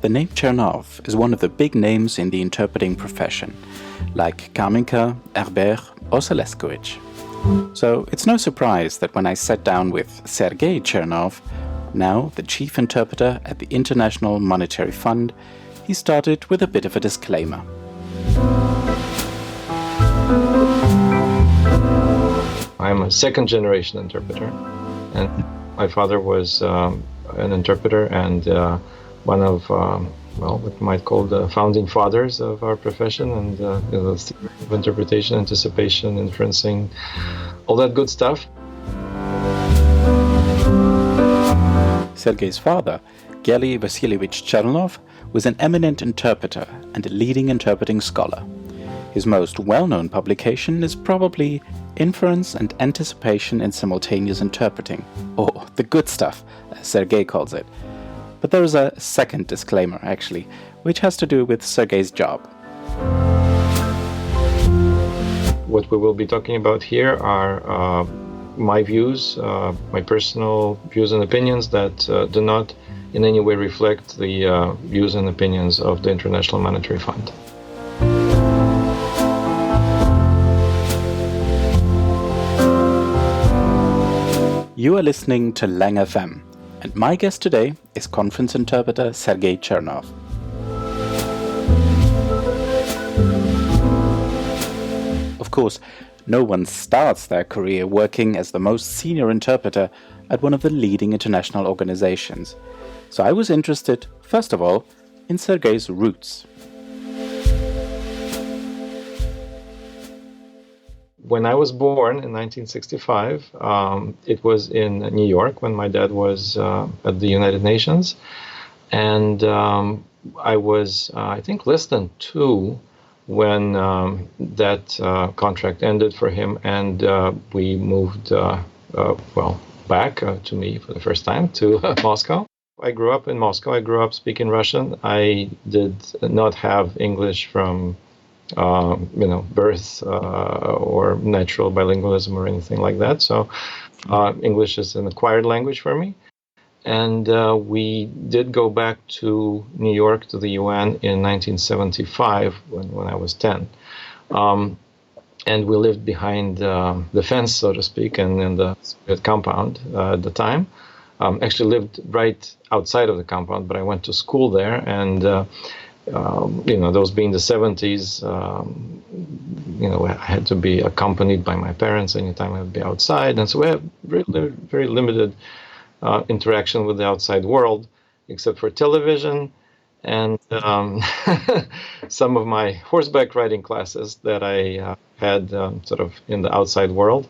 The name Chernov is one of the big names in the interpreting profession, like Kamenka, Herbert or Seleskovich. So it's no surprise that when I sat down with Sergei Chernov, now the chief interpreter at the International Monetary Fund, he started with a bit of a disclaimer. I'm a second-generation interpreter, and my father was an interpreter and one of, what you might call the founding fathers of our profession, and the theory of interpretation, anticipation, inferencing, all that good stuff. Sergei's father, Sergei Vasilyevich Chernov, was an eminent interpreter and a leading interpreting scholar. His most well-known publication is probably Inference and Anticipation in Simultaneous Interpreting, or the good stuff, as Sergei calls it. But there is a second disclaimer, actually, which has to do with Sergei's job. What we will be talking about here are my views, my personal views and opinions that do not in any way reflect the views and opinions of the International Monetary Fund. You are listening to LangFM, and my guest today is conference interpreter Sergei Chernov. Of course, no one starts their career working as the most senior interpreter at one of the leading international organizations. So I was interested, first of all, in Sergei's roots. When I was born in 1965, it was in New York when my dad was at the United Nations. And I was, I think, less than 2 when that contract ended for him. And we moved, back to me for the first time to Moscow. I grew up in Moscow. I grew up speaking Russian. I did not have English from birth or natural bilingualism or anything like that. So English is an acquired language for me. And we did go back to New York, to the UN in 1975 when I was 10. And we lived behind the fence, so to speak, and in the Soviet compound at the time. Actually lived right outside of the compound, but I went to school there, and those being the 70s, I had to be accompanied by my parents anytime I would be outside. And so we had really very limited interaction with the outside world, except for television and some of my horseback riding classes that I had sort of in the outside world.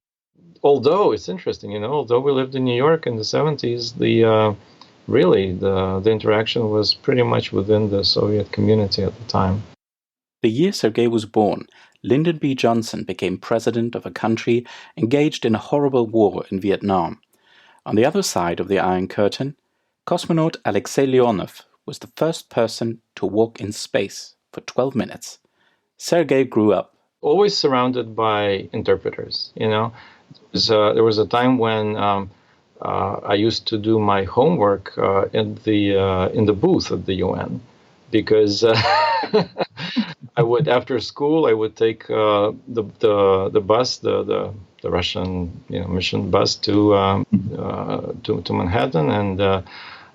Although it's interesting, although we lived in New York in the 70s, the interaction was pretty much within the Soviet community at the time. The year Sergei was born, Lyndon B. Johnson became president of a country engaged in a horrible war in Vietnam. On the other side of the Iron Curtain, cosmonaut Alexei Leonov was the first person to walk in space for 12 minutes. Sergei grew up always surrounded by interpreters, There was a time when I used to do my homework in the booth at the UN, because I would, after school, I would take the bus, the Russian mission bus to Manhattan, and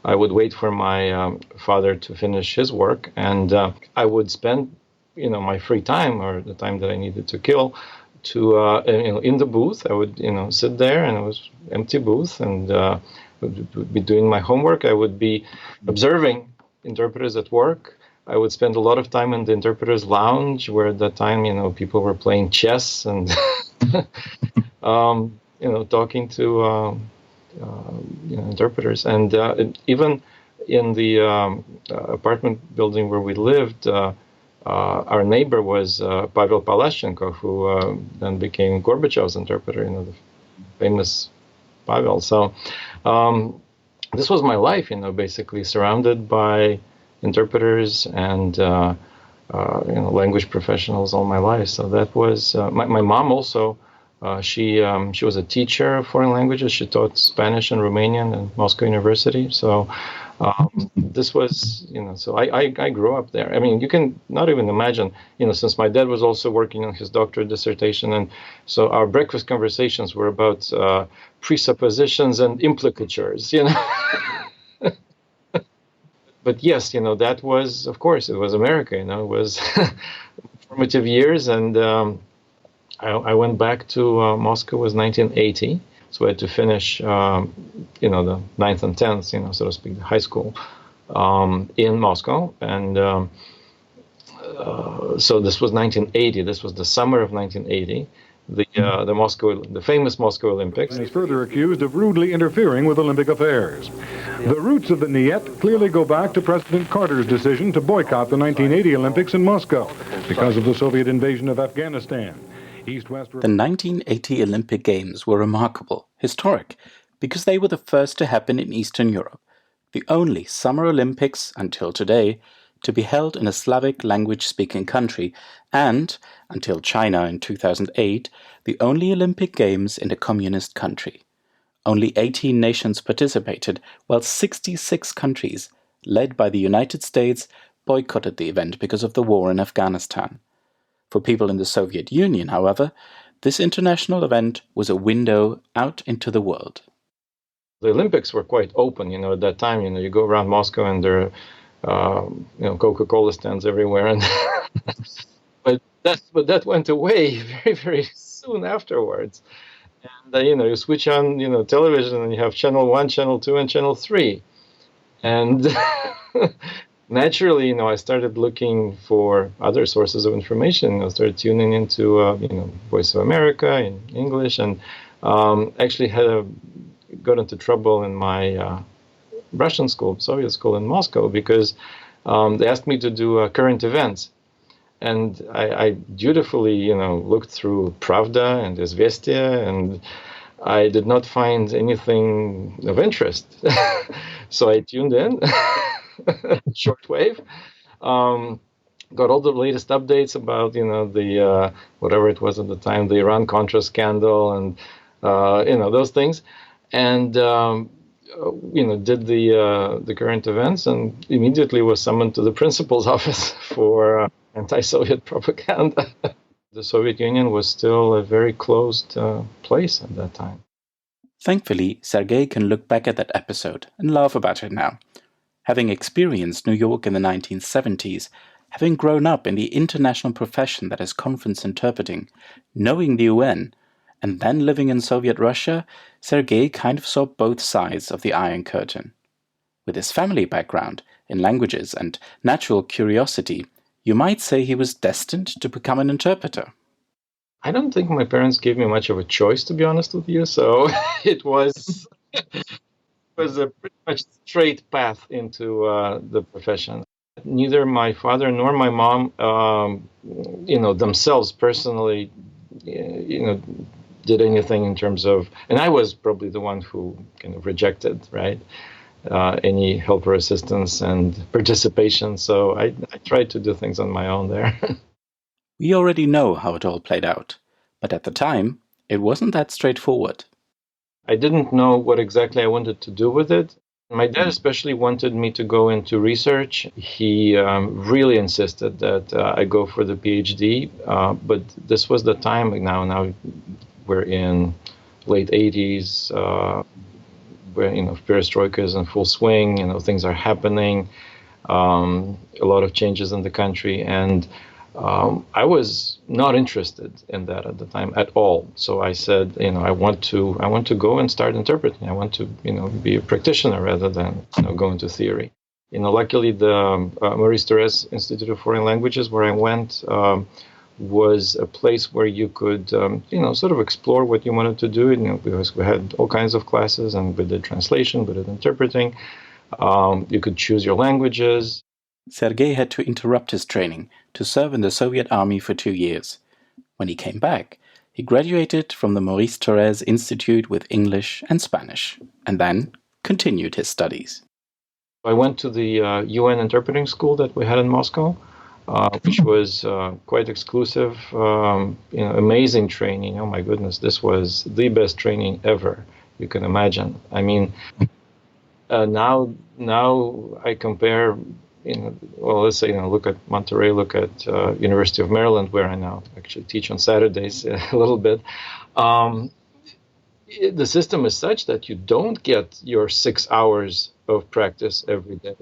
I would wait for my father to finish his work, and I would spend my free time, or the time that I needed to kill, in the booth. I would sit there, and it was empty booth, and would be doing my homework. I would be observing interpreters at work. I would spend a lot of time in the interpreters' lounge, where at that time people were playing chess and talking to interpreters. And even in the apartment building where we lived, our neighbor was Pavel Palashchenko, who then became Gorbachev's interpreter, the famous Pavel. So this was my life, basically surrounded by interpreters and language professionals all my life. So that was my mom also. She was a teacher of foreign languages. She taught Spanish and Romanian at Moscow University. So This was, so I grew up there. I mean, you can not even imagine, since my dad was also working on his doctorate dissertation, and so our breakfast conversations were about presuppositions and implicatures. But yes, that was, of course, it was America. It was formative years, and I went back to Moscow. It was 1980, so I had to finish, the ninth and tenth, so to speak, high school in Moscow, and so this was 1980. This was the summer of 1980. The famous Moscow Olympics. Is further accused of rudely interfering with Olympic affairs. The roots of the Niet clearly go back to President Carter's decision to boycott the 1980 Olympics in Moscow because of the Soviet invasion of Afghanistan. The 1980 Olympic Games were remarkable, historic, because they were the first to happen in Eastern Europe, the only Summer Olympics, until today, to be held in a Slavic language-speaking country, and, until China in 2008, the only Olympic Games in a communist country. Only 18 nations participated, while 66 countries, led by the United States, boycotted the event because of the war in Afghanistan. For people in the Soviet Union, however, this international event was a window out into the world. The Olympics were quite open, at that time. You go around Moscow and there are, Coca-Cola stands everywhere, and but that went away very, very soon afterwards. And you switch on, television, and you have Channel 1, Channel 2, and Channel 3, and naturally, I started looking for other sources of information. I started tuning into, Voice of America in English, and actually got into trouble in my Russian school, Soviet school in Moscow, because they asked me to do current events. And I dutifully, looked through Pravda and Izvestia, and I did not find anything of interest. So I tuned in, shortwave, got all the latest updates about, the, whatever it was at the time, the Iran-Contra scandal and, those things. And, did the current events, and immediately was summoned to the principal's office for anti-Soviet propaganda. The Soviet Union was still a very closed place at that time. Thankfully, Sergei can look back at that episode and laugh about it now. Having experienced New York in the 1970s, having grown up in the international profession that is conference interpreting, knowing the UN, and then living in Soviet Russia, Sergei kind of saw both sides of the Iron Curtain. With his family background in languages and natural curiosity, you might say he was destined to become an interpreter. I don't think my parents gave me much of a choice, to be honest with you. So it was a pretty much straight path into the profession. Neither my father nor my mom, themselves personally, did anything in terms of, and I was probably the one who kind of rejected, right, any help or assistance and participation. So I tried to do things on my own there. We already know how it all played out, but at the time, it wasn't that straightforward. I didn't know what exactly I wanted to do with it. My dad especially wanted me to go into research. He really insisted that I go for the PhD, but this was the time now we're in late 80s, where, perestroika is in full swing, things are happening, a lot of changes in the country, and I was not interested in that at the time at all. So I said, I want to go and start interpreting. I want to, be a practitioner rather than, go into theory. Luckily, the Maurice Thorez Institute of Foreign Languages, where I went, was a place where you could, sort of explore what you wanted to do. Because we had all kinds of classes, and we did translation, we did interpreting. You could choose your languages. Sergei had to interrupt his training to serve in the Soviet army for 2 years. When he came back, he graduated from the Maurice Thorez Institute with English and Spanish, and then continued his studies. I went to the UN interpreting school that we had in Moscow, which was quite exclusive, amazing training. Oh my goodness, this was the best training ever you can imagine. I mean, Now I compare, well, let's say, look at Monterey, look at University of Maryland, where I now actually teach on Saturdays a little bit. The system is such that you don't get your 6 hours of practice every day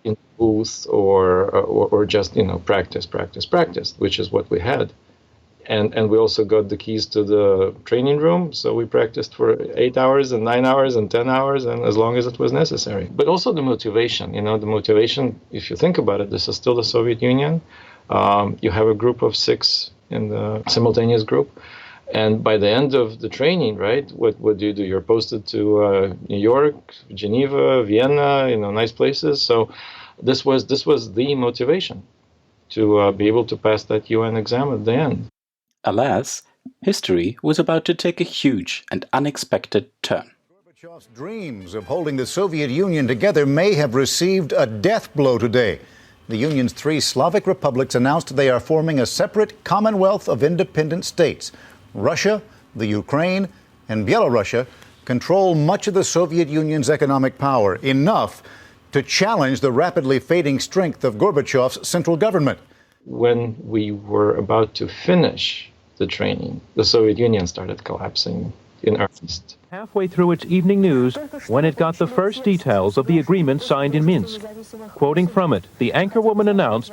in booth or just practice, which is what we had. And we also got the keys to the training room, so we practiced for 8 hours and 9 hours and 10 hours, and as long as it was necessary. But also the motivation, if you think about it, this is still the Soviet Union. You have a group of 6 in the simultaneous group, and by the end of the training, right, what do? You're posted to New York, Geneva, Vienna, nice places. So this was the motivation to be able to pass that UN exam at the end. Alas, history was about to take a huge and unexpected turn. Gorbachev's dreams of holding the Soviet Union together may have received a death blow today. The Union's 3 Slavic republics announced they are forming a separate Commonwealth of Independent States. Russia, the Ukraine, and Belarus control much of the Soviet Union's economic power, enough to challenge the rapidly fading strength of Gorbachev's central government. When we were about to finish the training, the Soviet Union started collapsing in earnest. Halfway through its evening news, when it got the first details of the agreement signed in Minsk. Quoting from it, the anchorwoman announced,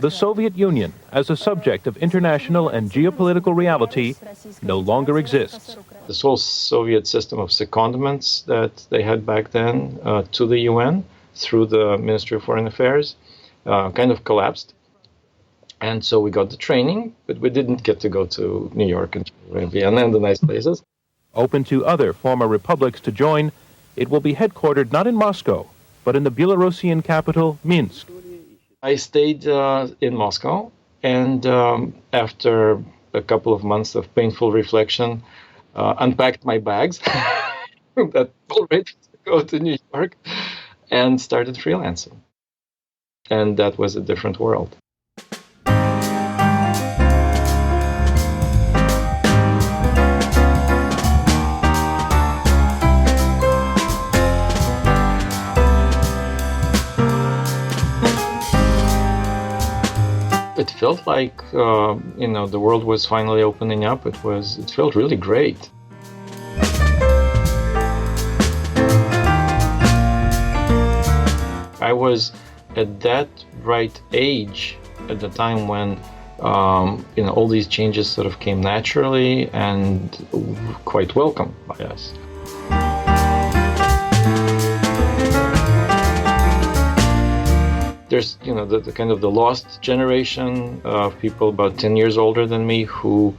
"The Soviet Union, as a subject of international and geopolitical reality, no longer exists." This whole Soviet system of secondments that they had back then to the UN through the Ministry of Foreign Affairs kind of collapsed. And so we got the training, but we didn't get to go to New York and Vienna and the nice places. Open to other former republics to join, it will be headquartered not in Moscow, but in the Belarusian capital, Minsk. I stayed in Moscow, and after a couple of months of painful reflection, unpacked my bags that were ready to go to New York and started freelancing. And that was a different world. It felt like, the world was finally opening up. It felt really great. I was at that right age at the time when, all these changes sort of came naturally and quite welcome by us. There's, the kind of the lost generation of people about 10 years older than me who,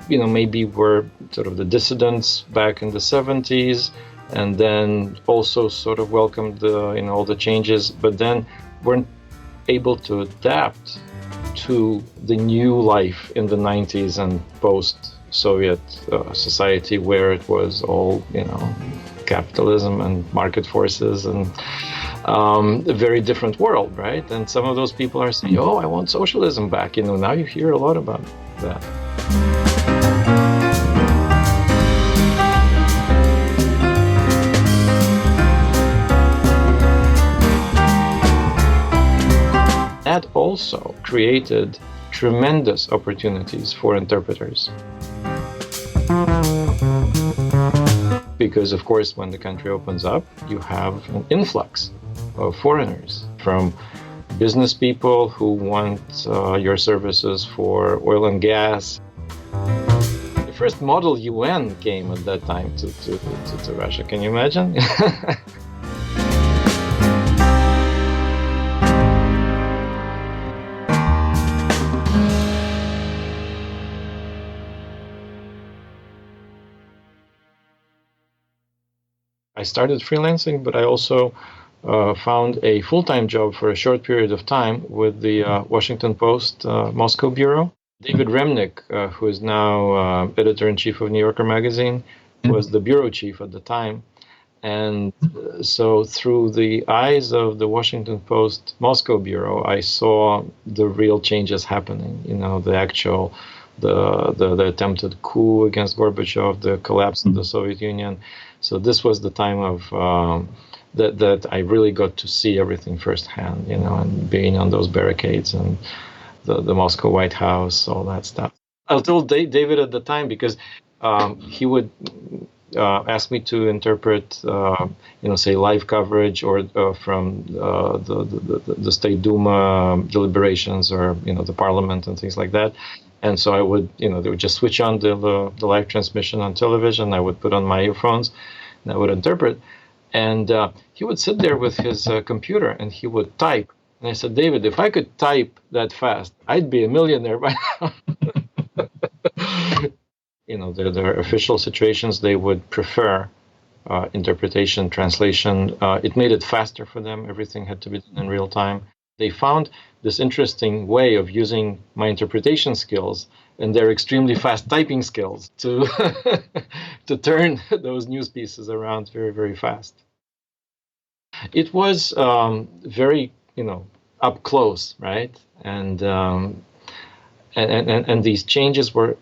maybe were sort of the dissidents back in the 70s, and then also sort of welcomed all the changes, but then weren't able to adapt to the new life in the 90s and post-Soviet society, where it was all, capitalism and market forces and a very different world, right? And some of those people are saying, "Oh, I want socialism back." Now you hear a lot about that. That also created tremendous opportunities for interpreters. Because, of course, when the country opens up, you have an influx of foreigners, from business people who want your services for oil and gas. The first model UN came at that time to Russia. Can you imagine? I started freelancing, but I also found a full-time job for a short period of time with the Washington Post Moscow bureau. David Remnick, who is now editor-in-chief of New Yorker magazine, was the bureau chief at the time. And so through the eyes of the Washington Post Moscow bureau, I saw the real changes happening, the attempted coup against Gorbachev, the collapse of the Soviet Union, So this was the time of that I really got to see everything firsthand, and being on those barricades and the Moscow White House, all that stuff. I told David at the time because he would ask me to interpret, say live coverage or from the State Duma deliberations or the Parliament and things like that. And so I would, they would just switch on the live transmission on television. I would put on my earphones, and I would interpret. And he would sit there with his computer and he would type. And I said, David, if I could type that fast, I'd be a millionaire by now. Their official situations, they would prefer interpretation, translation. It made it faster for them. Everything had to be done in real time. They found this interesting way of using my interpretation skills and their extremely fast typing skills to to turn those news pieces around very, very fast. It was very, up close, right? And these changes were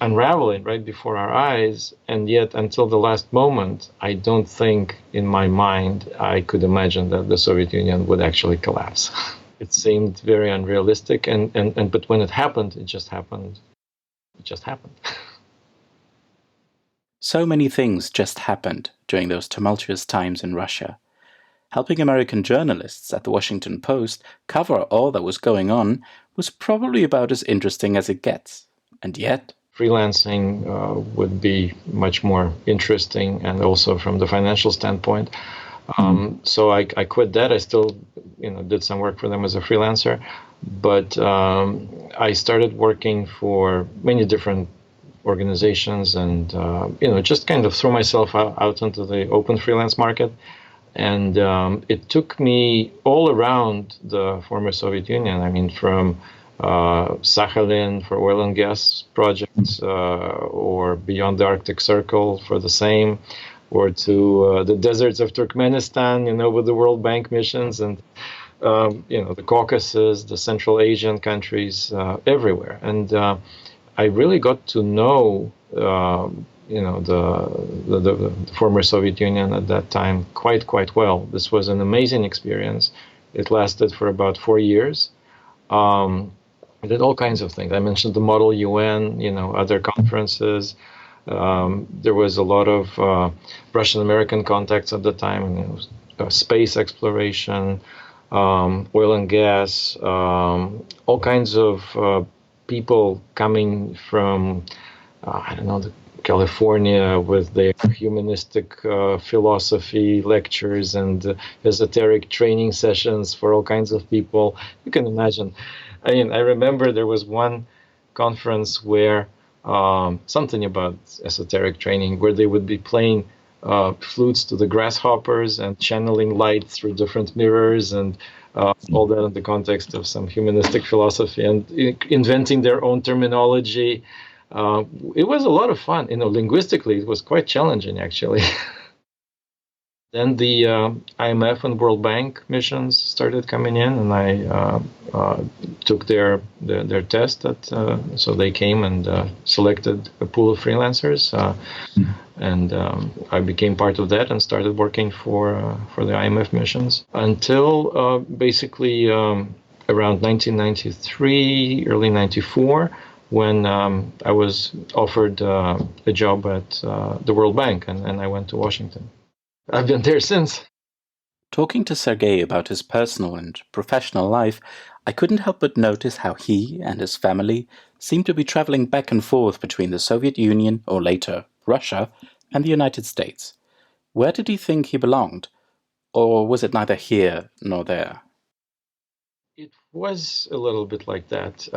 unraveling right before our eyes, and yet until the last moment, I don't think in my mind I could imagine that the Soviet Union would actually collapse. It seemed very unrealistic, but when it happened, it just happened. It just happened. So many things just happened during those tumultuous times in Russia. Helping American journalists at the Washington Post cover all that was going on was probably about as interesting as it gets. And yet, freelancing would be much more interesting, and also from the financial standpoint. So I quit that. I still, did some work for them as a freelancer, but I started working for many different organizations, and just kind of throw myself out into the open freelance market. And it took me all around the former Soviet Union. I mean, from Sakhalin for oil and gas projects, or beyond the Arctic Circle for the same, or to the deserts of Turkmenistan, with the World Bank missions, and the Caucasus, the Central Asian countries, everywhere. And I really got to know the former Soviet Union at that time quite well. This was an amazing experience. It lasted for about 4 years. I did all kinds of things. I mentioned the Model UN, other conferences. There was a lot of Russian-American contacts at the time, and space exploration, oil and gas, all kinds of people coming from, California with their humanistic philosophy lectures and esoteric training sessions for all kinds of people. You can imagine. I remember there was one conference where something about esoteric training, where they would be playing flutes to the grasshoppers and channeling light through different mirrors, and all that in the context of some humanistic philosophy, and inventing their own terminology. It was a lot of fun. Linguistically, it was quite challenging, actually. Then the IMF and World Bank missions started coming in, and I took their test. So they came and selected a pool of freelancers, and I became part of that and started working for the IMF missions until basically around 1993, early 94. When I was offered a job at the World Bank, and I went to Washington. I've been there since. Talking to Sergei about his personal and professional life, I couldn't help but notice how he and his family seemed to be traveling back and forth between the Soviet Union, or later Russia, and the United States. Where did he think he belonged? Or was it neither here nor there? It was a little bit like that,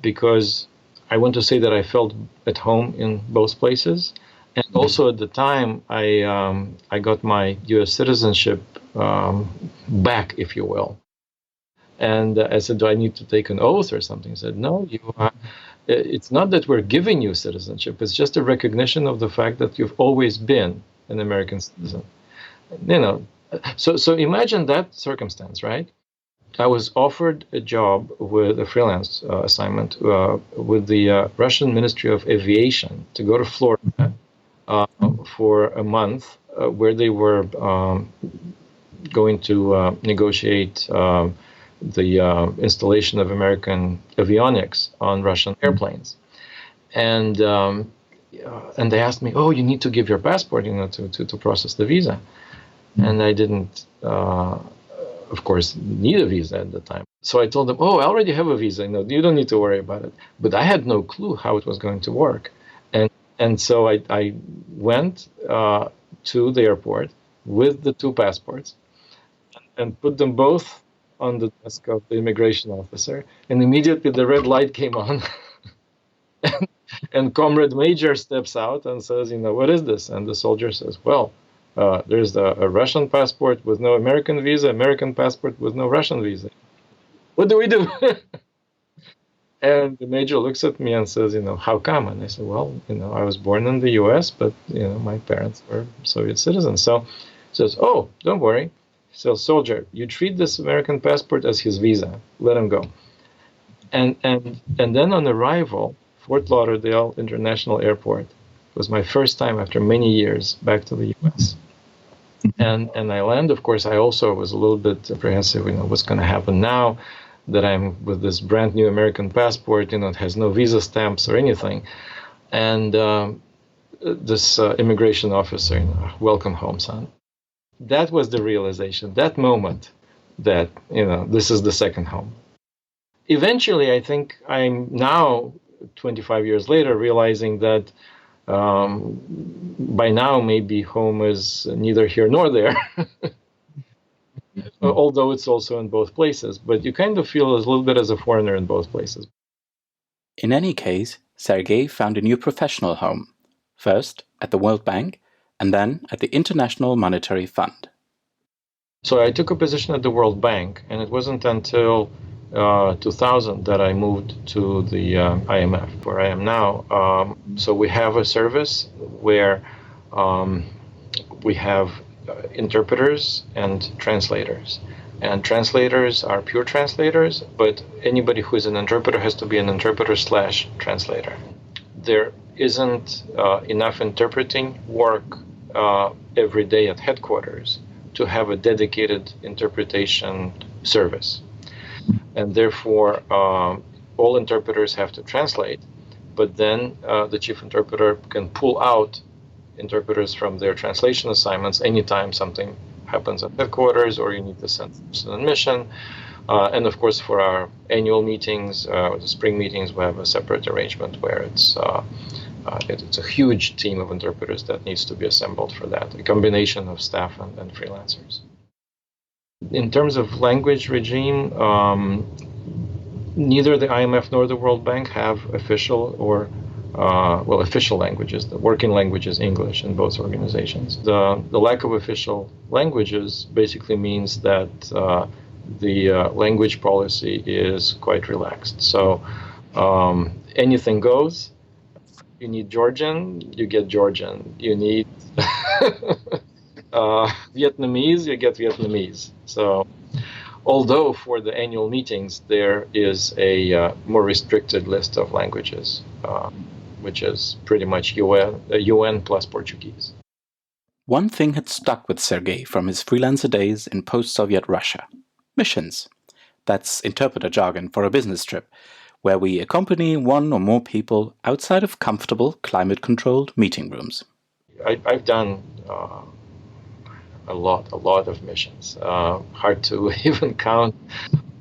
because I want to say that I felt at home in both places. And also at the time, I got my U.S. citizenship back, if you will. And I said, do I need to take an oath or something? He said, no, it's not that we're giving you citizenship. It's just a recognition of the fact that you've always been an American citizen. So imagine that circumstance, right? I was offered a job with a freelance assignment with the Russian Ministry of Aviation to go to Florida for a month where they were going to negotiate the installation of American avionics on Russian airplanes. And they asked me, "Oh, you need to give your passport, to process the visa." And I didn't, of course, need a visa at the time. So I told them, "Oh, I already have a visa. You don't need to worry about it." But I had no clue how it was going to work, and so I went to the airport with the two passports and put them both on the desk of the immigration officer, and immediately the red light came on. And Comrade Major steps out and says, "What is this?" And the soldier says, "Well, there's a Russian passport with no American visa, American passport with no Russian visa. What do we do?" And the major looks at me and says, "How come?" And I said, "Well, I was born in the U.S., but, my parents were Soviet citizens." So he says, "Oh, don't worry." He says, "Soldier, you treat this American passport as his visa. Let him go." And then on arrival, Fort Lauderdale International Airport was my first time after many years back to the U.S. And I land, of course, I also was a little bit apprehensive, what's going to happen now that I'm with this brand new American passport, it has no visa stamps or anything. And this immigration officer, "Welcome home, son." That was the realization, that moment that, this is the second home. Eventually, I think I'm now, 25 years later, realizing that by now maybe home is neither here nor there, although it's also in both places. But you kind of feel a little bit as a foreigner in both places. In any case, Sergei found a new professional home, first at the World Bank and then at the International Monetary Fund. So I took a position at the World Bank, and it wasn't until 2000 that I moved to the IMF, where I am now. So we have a service where we have interpreters and translators. And translators are pure translators, but anybody who is an interpreter has to be an interpreter/translator. There isn't enough interpreting work every day at headquarters to have a dedicated interpretation service. And therefore, all interpreters have to translate, but then the chief interpreter can pull out interpreters from their translation assignments anytime something happens at headquarters or you need to send an admission. And of course, for our annual meetings, the spring meetings, we have a separate arrangement where it's a huge team of interpreters that needs to be assembled for that, a combination of staff and freelancers. In terms of language regime, neither the IMF nor the World Bank have official or official languages. The working language is English in both organizations. The lack of official languages basically means that the language policy is quite relaxed. So anything goes. You need Georgian, you get Georgian. You need Vietnamese, you get Vietnamese. So although for the annual meetings there is a more restricted list of languages, which is pretty much UN plus Portuguese. One thing had stuck with Sergei from his freelancer days in post-Soviet Russia. Missions. That's interpreter jargon for a business trip, where we accompany one or more people outside of comfortable, climate-controlled meeting rooms. I've done a lot of missions. Hard to even count,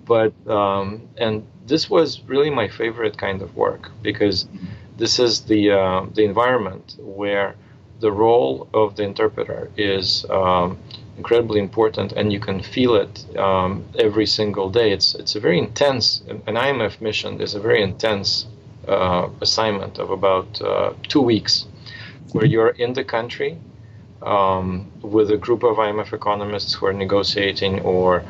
but and this was really my favorite kind of work, because this is the environment where the role of the interpreter is incredibly important, and you can feel it every single day. It's a very intense. An IMF mission is a very intense assignment of about 2 weeks, where you're in the country with a group of IMF economists who are negotiating or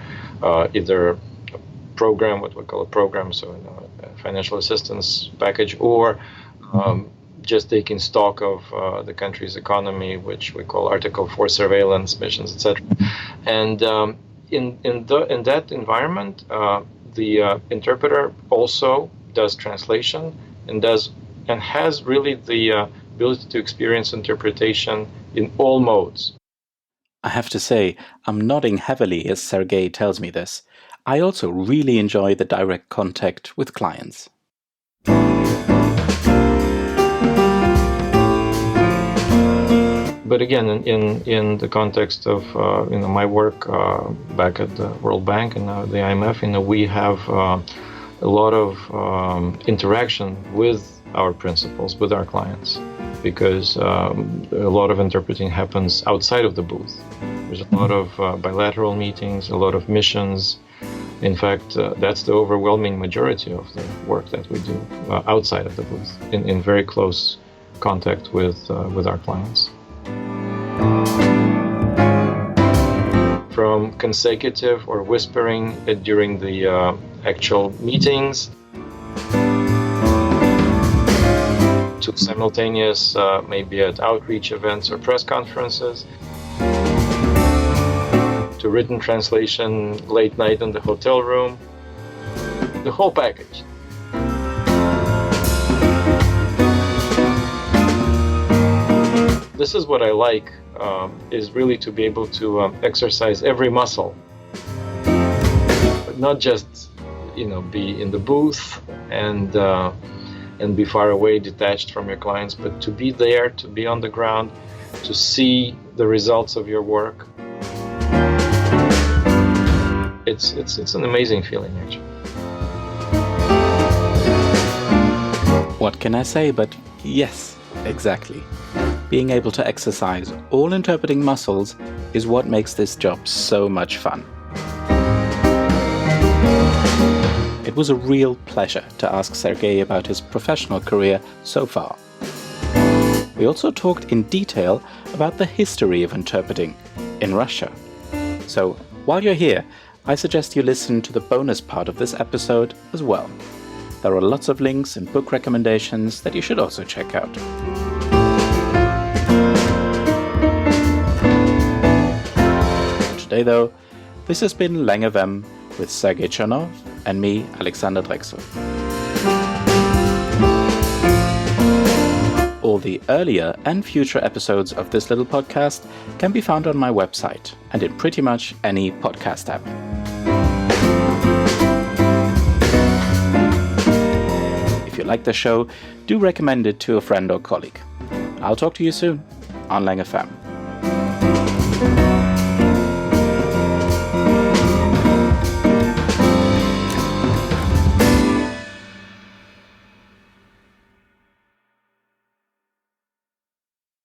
either a program, what we call a program, so a financial assistance package, or just taking stock of the country's economy, which we call Article 4 surveillance missions, etc. And in that environment, the interpreter also does translation and has really the ability to experience interpretation in all modes. I have to say, I'm nodding heavily as Sergei tells me this. I also really enjoy the direct contact with clients. But again, in the context of my work back at the World Bank and now the IMF, we have a lot of interaction with our principals, with our clients, because a lot of interpreting happens outside of the booth. There's a lot of bilateral meetings, a lot of missions. In fact, that's the overwhelming majority of the work that we do outside of the booth, in very close contact with our clients. From consecutive or whispering during the actual meetings to simultaneous, maybe at outreach events or press conferences, to written translation late night in the hotel room, the whole package. This is what I like, is really to be able to exercise every muscle, but not just be in the booth and be far away, detached from your clients, but to be there, to be on the ground, to see the results of your work. It's an amazing feeling, actually. What can I say but yes, exactly. Being able to exercise all interpreting muscles is what makes this job so much fun. It was a real pleasure to ask Sergei about his professional career so far. We also talked in detail about the history of interpreting in Russia. So, while you're here, I suggest you listen to the bonus part of this episode as well. There are lots of links and book recommendations that you should also check out. Today, though, this has been LangFM with Sergei Chernov and me, Alexander Drexel. All the earlier and future episodes of this little podcast can be found on my website and in pretty much any podcast app. If you like the show, do recommend it to a friend or colleague. I'll talk to you soon on LangFM.